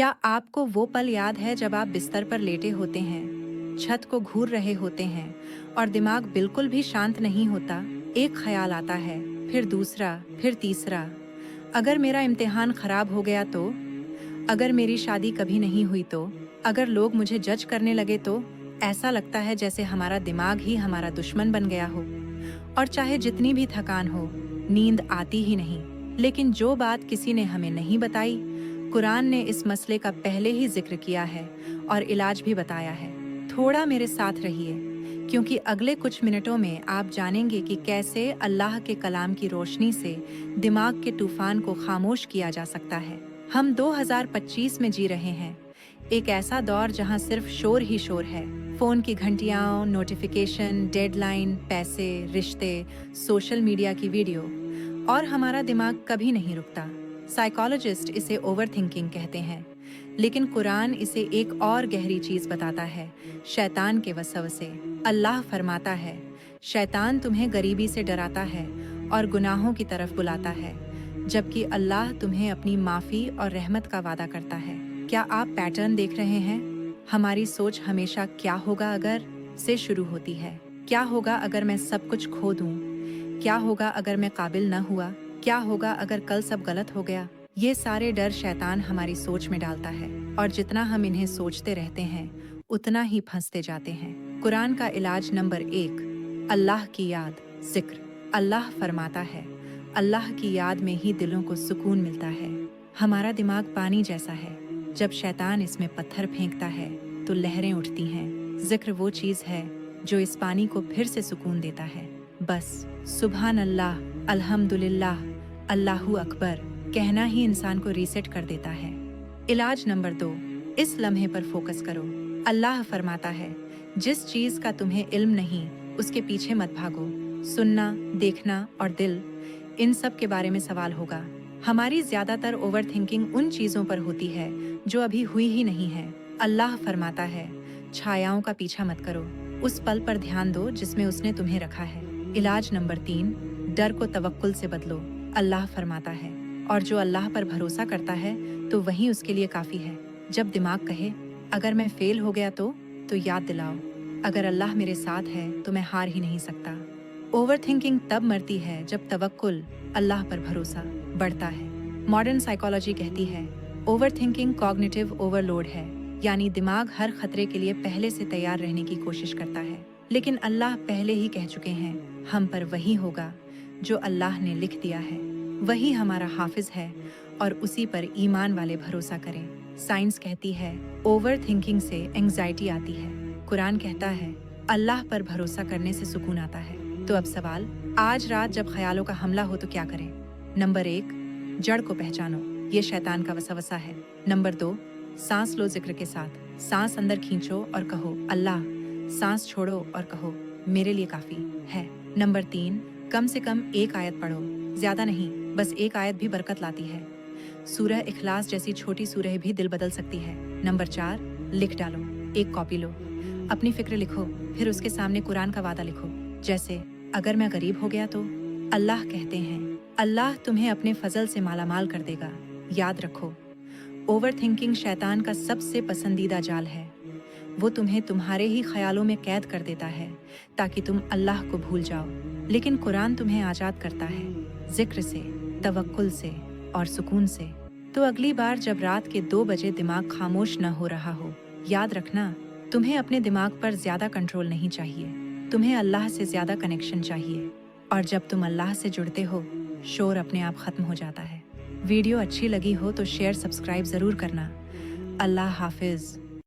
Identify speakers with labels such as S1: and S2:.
S1: क्या आपको वो पल याद है जब आप बिस्तर पर लेटे होते हैं, छत को घूर रहे होते हैं और दिमाग बिल्कुल भी शांत नहीं होता? एक ख्याल आता है, फिर दूसरा, फिर तीसरा। अगर मेरा इम्तिहान खराब हो गया तो? अगर मेरी शादी कभी नहीं हुई तो? अगर लोग मुझे जज करने लगे तो? ऐसा लगता है जैसे हमारा दिमाग ही हमारा दुश्मन बन गया हो। और चाहे जितनी भी थकान हो, नींद आती ही नहीं। लेकिन जो बात किसी ने हमें नहीं बताई, कुरान ने इस मसले का पहले ही जिक्र किया है और इलाज भी बताया है। थोड़ा मेरे साथ रहिए, क्योंकि अगले कुछ मिनटों में आप जानेंगे कि कैसे अल्लाह के कलाम की रोशनी से दिमाग के तूफान को खामोश किया जा सकता है। हम 2025 में जी रहे हैं, एक ऐसा दौर जहां सिर्फ शोर ही शोर है। फोन की घंटियां, नोटिफिकेशन, डेडलाइन, पैसे, रिश्ते, सोशल मीडिया की वीडियो, और हमारा दिमाग कभी नहीं रुकता। साइकोलॉजिस्ट इसे ओवरथिंकिंग कहते हैं, लेकिन कुरान इसे एक और गहरी चीज बताता है, शैतान के वसवसे। अल्लाह फरमाता है, शैतान तुम्हें गरीबी से डराता है और गुनाहों की तरफ बुलाता है, जबकि अल्लाह तुम्हें अपनी माफी और रहमत का वादा करता है। क्या आप पैटर्न देख रहे हैं? हमारी सोच हमेशा क्या होगा अगर से शुरू होती है। क्या होगा अगर मैं सब कुछ खो दूं? क्या होगा अगर मैं काबिल न हुआ? क्या होगा अगर कल सब गलत हो गया? ये सारे डर शैतान हमारी सोच में डालता है, और जितना हम इन्हें सोचते रहते हैं, उतना ही फंसते जाते हैं। कुरान का इलाज नंबर 1, अल्लाह की याद, जिक्र। अल्लाह फरमाता है, अल्लाह की याद में ही दिलों को सुकून मिलता है। हमारा दिमाग पानी जैसा है, जब शैतान इसमें पत्थर फेंकता है तो लहरें उठती हैं। जिक्र वो चीज है जो इस पानी को फिर से सुकून देता है। बस सुभान अल्लाह, अल्हम्दुलिल्लाह, अल्लाहू अकबर कहना ही इंसान को रीसेट कर देता है। इलाज नंबर 2, इस लम्हे पर फोकस करो। अल्लाह फरमाता है, जिस चीज का तुम्हें इल्म नहीं, उसके पीछे मत भागो। सुनना, देखना और दिल, इन सब के बारे में सवाल होगा। हमारी ज्यादातर ओवरथिंकिंग उन चीजों पर होती है जो अभी हुई ही नहीं है। अल्लाह फरमाता है, छायाओं का पीछा मत करो, उस पल पर ध्यान दो जिसमें उसने तुम्हें रखा है। इलाज नंबर 3, डर को तवक्कुल से बदलो। अल्लाह फरमाता है, और जो अल्लाह पर भरोसा करता है तो वही उसके लिए काफी है। जब दिमाग कहे, अगर मैं फेल हो गया तो याद दिलाओ, अगर अल्लाह मेरे साथ है तो मैं हार ही नहीं सकता। ओवरथिंकिंग तब मरती है जब तवक्कुल, अल्लाह पर भरोसा बढ़ता है। मॉडर्न साइकोलॉजी कहती है, ओवरथिंकिंग कॉग्निटिव ओवरलोड है, यानी दिमाग हर खतरे के लिए पहले से तैयार रहने की कोशिश करता है। लेकिन अल्लाह पहले ही कह चुके हैं, हम पर वही होगा जो अल्लाह ने लिख दिया है। वही हमारा हाफिज है, और उसी पर ईमान वाले भरोसा करें। साइंस कहती है, ओवर थिंकिंग से एंग्जाइटी आती है। कुरान कहता है, अल्लाह पर भरोसा करने से सुकून आता है। तो अब सवाल, आज रात जब ख्यालों का हमला हो तो क्या करें? नंबर 1, जड़ को पहचानो, ये शैतान का वसवसा है। नंबर 2, सांस लो जिक्र के साथ। सांस अंदर खींचो और कहो, अल्लाह। सांस छोड़ो और कहो, मेरे लिए काफी है। नंबर 3, कम से कम एक आयत पढ़ो, ज्यादा नहीं, बस एक आयत भी बरकत लाती है। सूरह इखलास जैसी छोटी सूरह भी दिल बदल सकती है। नंबर 4, लिख डालो, एक कॉपी लो, अपनी फिक्र लिखो, फिर उसके सामने कुरान का वादा लिखो। जैसे, अगर मैं गरीब हो गया तो? अल्लाह कहते हैं, अल्लाह तुम्हें अपने फजल से मालामाल कर देगा। याद रखो, ओवरथिंकिंग शैतान का सबसे पसंदीदा जाल है। वो तुम्हें तुम्हारे ही ख्यालों में कैद कर देता है ताकि तुम अल्लाह को भूल जाओ। लेकिन कुरान तुम्हें आजाद करता है, जिक्र से, तवक्कुल से और सुकून से। तो अगली बार जब रात के 2 बजे दिमाग खामोश न हो रहा हो, याद रखना, तुम्हें अपने दिमाग पर ज्यादा कंट्रोल नहीं चाहिए, तुम्हें अल्लाह से ज्यादा कनेक्शन चाहिए। और जब तुम अल्लाह से जुड़ते हो, शोर अपने आप खत्म हो जाता है। वीडियो अच्छी लगी हो तो शेयर, सब्सक्राइब जरूर करना। अल्लाह हाफिज।